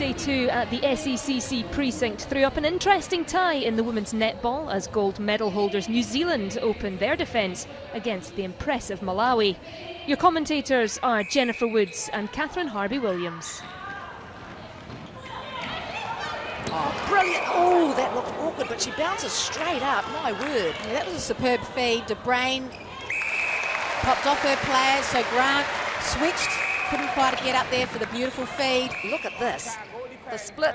day 2 at the SECC precinct threw up an interesting tie in the women's netball as gold medal holders New Zealand opened their defence against the impressive Malawi. Your commentators are Jennifer Woods and Catherine Harvey-Williams. Oh, brilliant. Oh, that looked awkward, but she bounces straight up. My word. Yeah, that was a superb feed. De Bruyn popped off her players, so Grant switched. Couldn't quite get up there for the beautiful feed. Look at this. The split.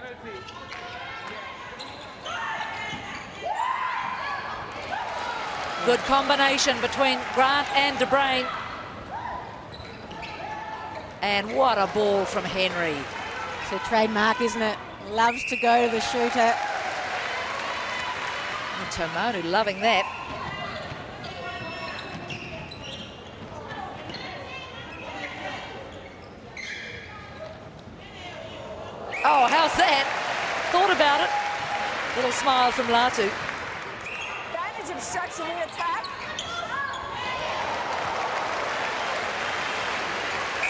Good combination between Grant and De Bruyn. And what a ball from Henry. It's a trademark, isn't it? Loves to go to the shooter. And Tomonu loving that. Oh, how's that? Thought about it. Little smile from Latu. Advantage obstruction in attack.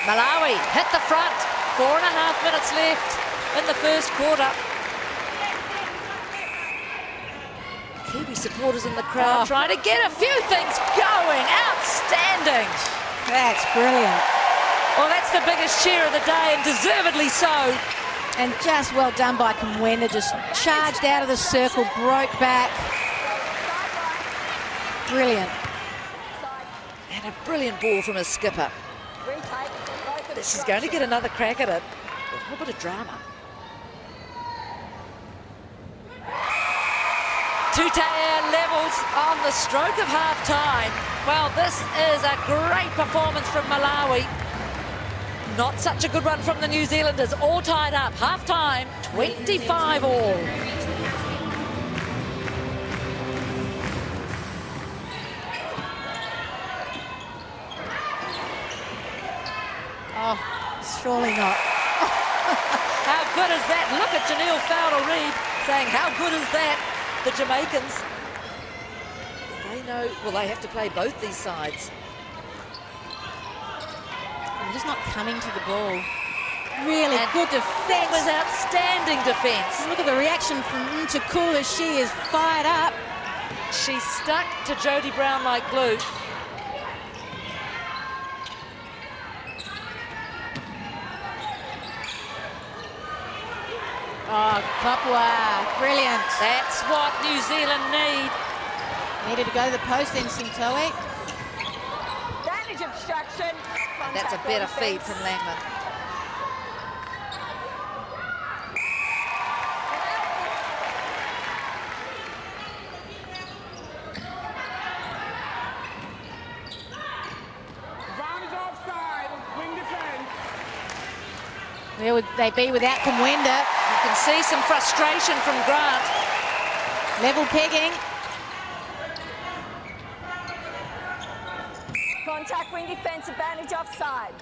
Malawi hit the front. 4.5 minutes left in the first quarter. Kiwi supporters in the crowd trying to get a few things going. Outstanding. That's brilliant. Well, that's the biggest cheer of the day, and deservedly so. And just well done by Commonwealth. Just charged out of the circle, broke back. Brilliant. And a brilliant ball from a skipper. She's going to get another crack at it. A little bit of drama. Two-tier levels on the stroke of half-time. Well, this is a great performance from Malawi. Not such a good one from the New Zealanders. All tied up. Half-time, 25 all. Oh, surely not. How good is that? Look at Janelle Fowler-Reid saying, how good is that? The Jamaicans. They know, well, they have to play both these sides. I'm just not coming to the ball. Really And good defence. That was outstanding defence. Look at the reaction from Ntakula. She is fired up. She stuck to Jodie Brown like glue. Oh, Papua, brilliant. That's what New Zealand need. Needed to go to the post then, Sintoe. Advantage obstruction. That's a better feed from Langman. Advantage offside. Wing defense. Where would they be without Kumwenda? You can see some frustration from Grant. Level pegging. Contact wing defense. Advantage offside.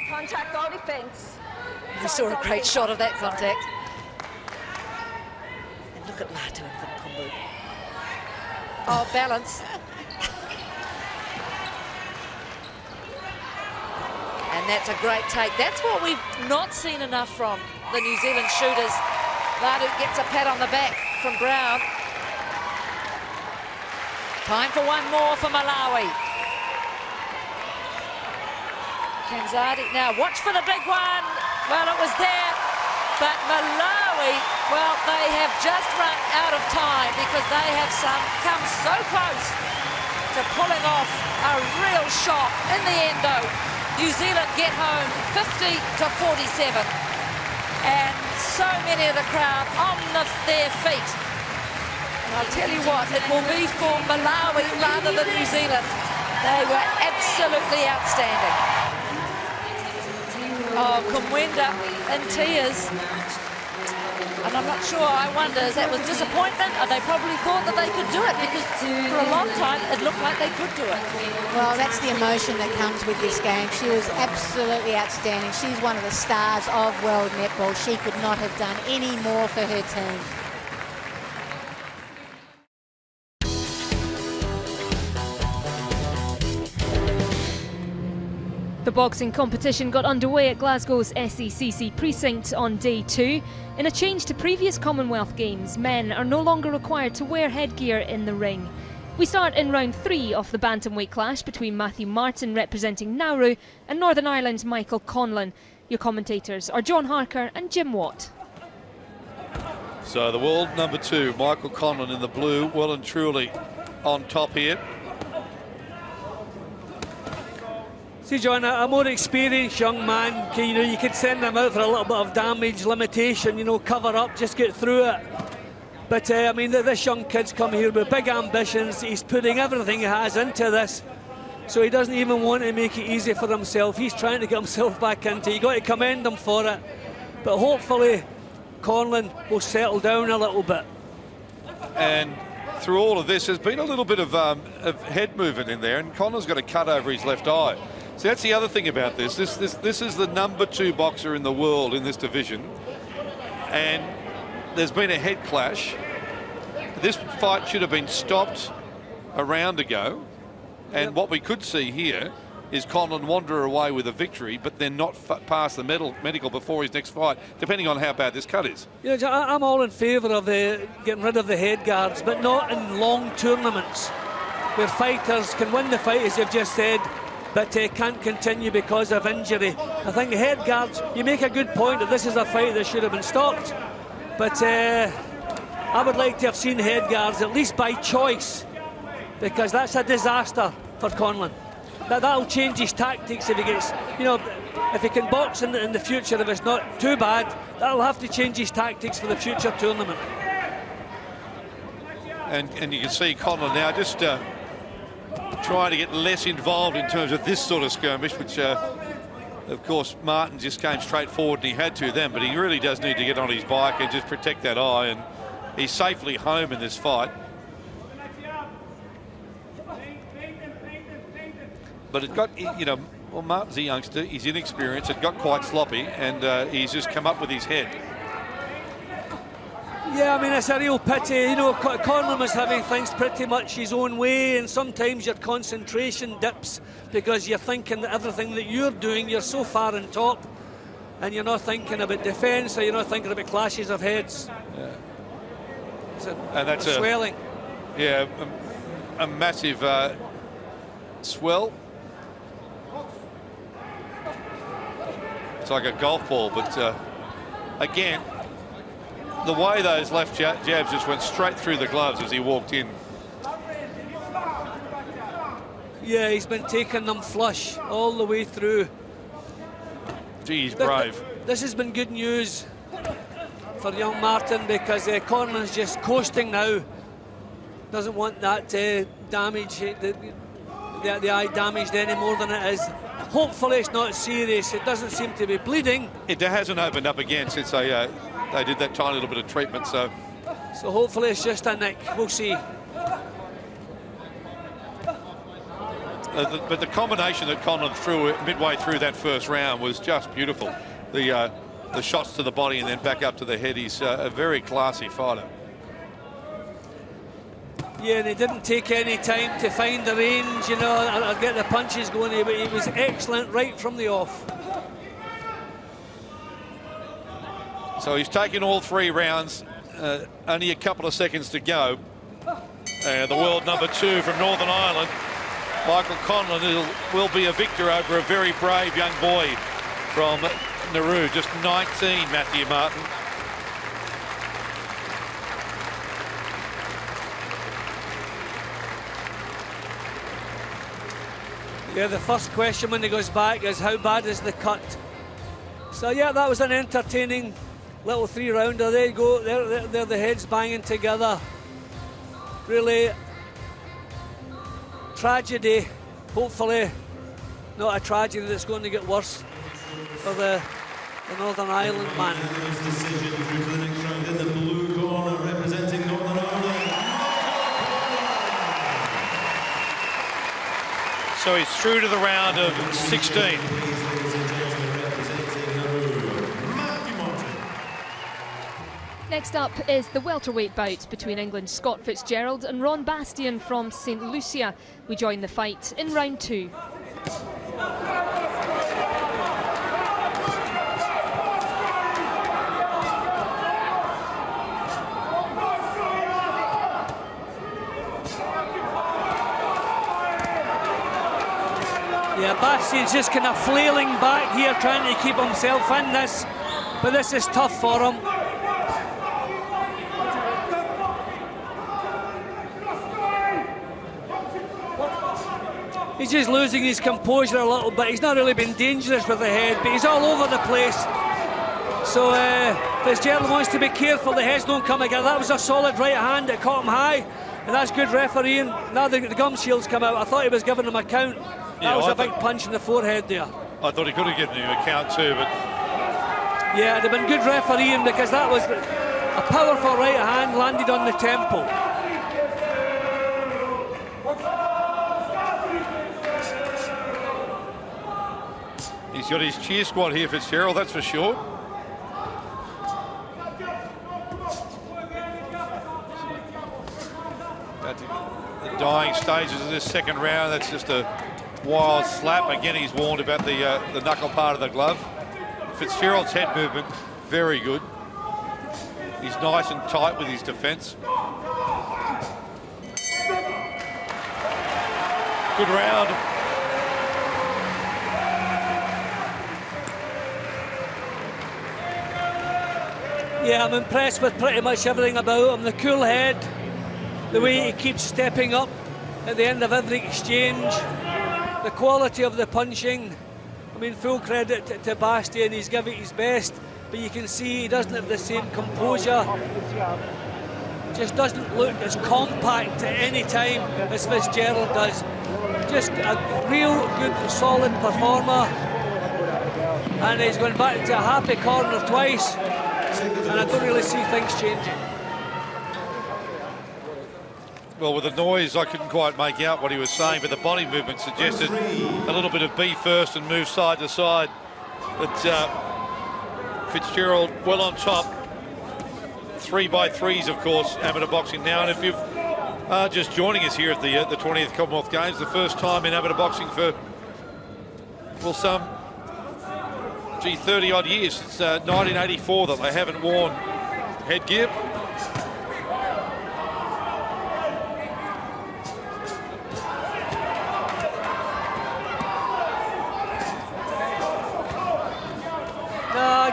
Contact goal defense. We saw a great shot of that contact. And look at Latu and Vinkombu. Oh, balance. And that's a great take. That's what we've not seen enough from the New Zealand shooters. Latu gets a pat on the back from Brown. Time for one more for Malawi. Kamzadi, now watch for the big one. Well, it was there, but Malawi, well, they have just run out of time because they have come so close to pulling off a real shot. In the end, though, New Zealand get home 50-47. And so many of the crowd on their feet. And I'll tell you what, it will be for Malawi rather than New Zealand. They were absolutely outstanding. Oh, Kumwenda in tears. And I'm not sure, I wonder, is that was disappointment? Or they probably thought that they could do it because for a long time it looked like they could do it. Well, that's the emotion that comes with this game. She was absolutely outstanding. She's one of the stars of world netball. She could not have done any more for her team. The boxing competition got underway at Glasgow's SECC precinct on day 2. In a change to previous Commonwealth Games, men are no longer required to wear headgear in the ring. We start in round 3 of the bantamweight clash between Matthew Martin representing Nauru and Northern Ireland's Michael Conlon. Your commentators are John Harker and Jim Watt. So the world number 2, Michael Conlon in the blue, well and truly on top here. See, John, a more experienced young man, you could send him out for a little bit of damage limitation, cover up, just get through it. But, I mean, this young kid's come here with big ambitions. He's putting everything he has into this. So he doesn't even want to make it easy for himself. He's trying to get himself back into it. You've got to commend him for it. But hopefully, Conlon will settle down a little bit. And through all of this, there's been a little bit of head movement in there, and Conlon's got a cut over his left eye. So that's the other thing about this. This is the number 2 boxer in the world in this division, and there's been a head clash. This fight should have been stopped a round ago, and what we could see here is Conlon wander away with a victory, but then not pass the medical before his next fight, depending on how bad this cut is. I'm all in favour of getting rid of the head guards, but not in long tournaments where fighters can win the fight, as you've just said, but can't continue because of injury. I think head guards, you make a good point that this is a fight that should have been stopped, but I would like to have seen head guards at least by choice, because that's a disaster for Conlon. That'll change his tactics if he gets, if he can box in the future, if it's not too bad, that'll have to change his tactics for the future tournament. And you can see Conlon now just trying to get less involved in terms of this sort of skirmish, which of course Martin just came straight forward and he had to then, but he really does need to get on his bike and just protect that eye, and he's safely home in this fight. But it got, well, Martin's a youngster, he's inexperienced, it got quite sloppy, and he's just come up with his head. Yeah, I mean, it's a real pity. Conlon was having things pretty much his own way, and sometimes your concentration dips because you're thinking that everything that you're doing, you're so far on top, and you're not thinking about defence, or you're not thinking about clashes of heads. Yeah. And that's a swelling. Yeah, a massive swell. It's like a golf ball, but again, the way those left jabs just went straight through the gloves as he walked in. Yeah, he's been taking them flush all the way through. Gee, he's brave. This has been good news for young Martin, because Conlon's just coasting now. Doesn't want that damage, the eye damaged any more than it is. Hopefully it's not serious. It doesn't seem to be bleeding. It hasn't opened up again since they did that tiny little bit of treatment, so hopefully it's just a nick. We'll see. But the combination that Conlon threw midway through that first round was just beautiful. The shots to the body and then back up to the head. He's a very classy fighter. Yeah, and he didn't take any time to find the range, and get the punches going. He was excellent right from the off. So he's taken all 3 rounds, only a couple of seconds to go. And the world number 2 from Northern Ireland, Michael Conlon, will be a victor over a very brave young boy from Nauru, just 19, Matthew Martin. Yeah, the first question when he goes back is how bad is the cut? So yeah, that was an entertaining little 3-rounder. There you go, they're the heads banging together. Really tragedy, hopefully not a tragedy that's going to get worse for the Northern Ireland man. In the blue corner, representing Northern Ireland. So he's through to the round of 16. Next up is the welterweight bout between England's Scott Fitzgerald and Ron Bastian from St Lucia. We join the fight in round 2. Yeah, Bastian's just kind of flailing back here, trying to keep himself in this, but this is tough for him. He's just losing his composure a little bit. He's not really been dangerous with the head, but he's all over the place. So Fitzgerald wants to be careful the heads don't come together. That was a solid right hand that caught him high, and that's good refereeing. Now the gum shields come out. I thought he was giving him a count. That was a big punch in the forehead there. I thought he could have given him a count too, but... Yeah, it'd have been good refereeing because that was a powerful right hand landed on the temple. He's got his cheer squad here, Fitzgerald, that's for sure. At the dying stages of this second round, that's just a wild slap. Again, he's warned about the knuckle part of the glove. Fitzgerald's head movement, very good. He's nice and tight with his defence. Good round. Yeah, I'm impressed with pretty much everything about him. The cool head, the way he keeps stepping up at the end of every exchange, the quality of the punching. I mean, full credit to Bastian, he's giving his best, but you can see he doesn't have the same composure. Just doesn't look as compact at any time as Fitzgerald does. Just a real good, solid performer. And he's going back to a happy corner twice. And I don't really see things changing. Well, with the noise, I couldn't quite make out what he was saying, but the body movement suggested a little bit of be first and move side to side. But Fitzgerald well on top. 3x3s, of course, amateur boxing now. And if you're just joining us here at the 20th Commonwealth Games, the first time in amateur boxing for, well, some 30-odd years. It's 1984 that they haven't worn headgear.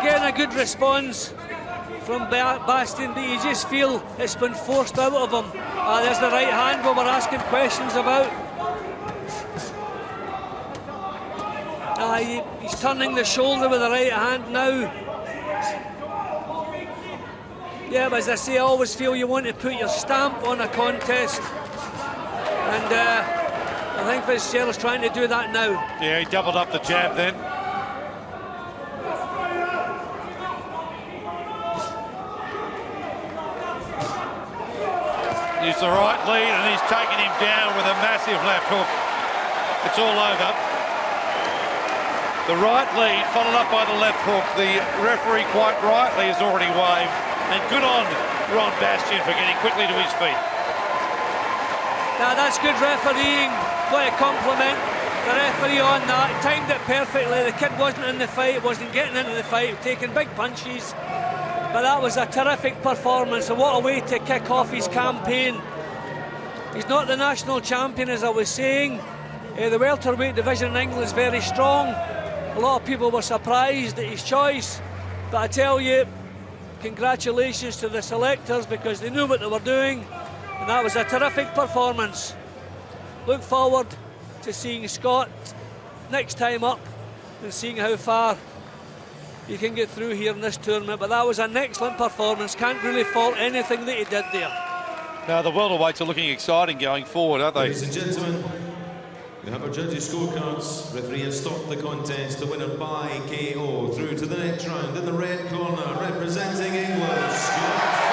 Again, a good response from Bastian, but you just feel it's been forced out of him. There's the right hand we were asking questions about. He's turning the shoulder with the right hand now. Yeah, but as I say, I always feel you want to put your stamp on a contest. And I think Fitzgerald's trying to do that now. Yeah, he doubled up the jab then. He's the right lead and he's taking him down with a massive left hook. It's all over. The right lead followed up by the left hook. The referee quite rightly has already waved. And good on Ron Bastian for getting quickly to his feet. Now that's good refereeing. What a compliment. The referee on that, timed it perfectly. The kid wasn't in the fight, wasn't getting into the fight, taking big punches. But that was a terrific performance, and what a way to kick off his campaign. He's not the national champion, as I was saying. The welterweight division in England is very strong. A lot of people were surprised at his choice, but I tell you, congratulations to the selectors because they knew what they were doing, and that was a terrific performance. Look forward to seeing Scott next time up and seeing how far you can get through here in this tournament, but that was an excellent performance. Can't really fault anything that he did there. Now the welterweights are looking exciting going forward, aren't they? Ladies and gentlemen, we have our judges' scorecards. Referee has stopped the contest. The winner by KO through to the next round in the red corner, representing England, Scott.